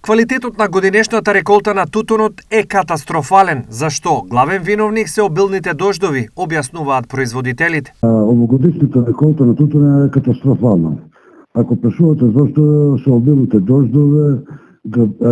Квалитетот на годинешната реколта на тутунот е катастрофален, зашто главен виновник се обилните дождови, објаснуваат производителите. Овогодишната реколта на тутун е катастрофална. Ако прашувате зашто се обилните дождове,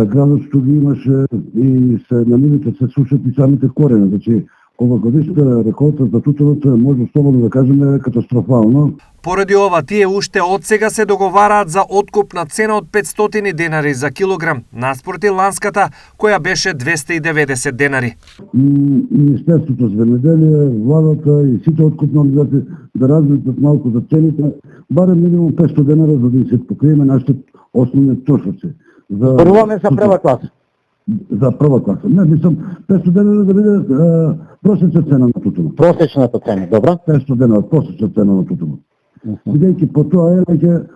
градот што ги имаше и се намирите се сушат и самите корени. Значи, овогодишната реколта за тутунот може слободно да кажеме катастрофално. Поради ова, тие уште од сега се договараат за откупна цена од 500 денари за килограм, наспроти ланската, која беше 290 денари. Министерството за земјоделие, владата и сите откупни организации да размислат малку за цените, барем минимум 500 денара за да се покриеме нашите основни трошоци. Зборуваме за прва класа. За прва класа. Не, мислам 500 денара да биде просечна цена на тутунот. Просечната цена, добро? 500 денара просечна цена на тутунот. Бидејќи по тоа е дека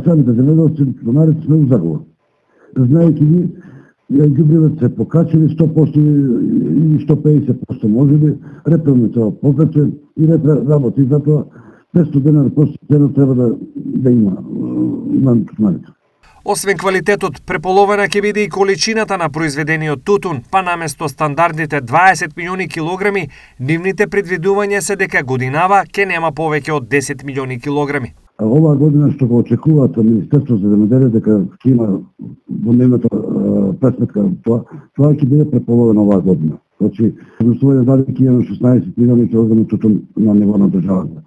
самите земјоделци, тутунарите сме у загуба. Знаејќи ги, ѓубривот се покачени 100% или 150% може би, репелниот се покачен и репел работи, затоа 500 денара просечна цена треба да има на тутунарите. Освен квалитетот, преполовена ќе биде и количината на произведениот тутун, па наместо стандардните 20 милиони килограми, нивните предвидувања се дека годинава ќе нема повеќе од 10 милиони килограми. Оваа година што го очекуваат Министерството за земјоделие дека ќе има во нивната пресметка тоа ќе биде преполовено оваа година. Значи, едноставно дали ќе има 16 милиони килограми тутун на ниво на државата.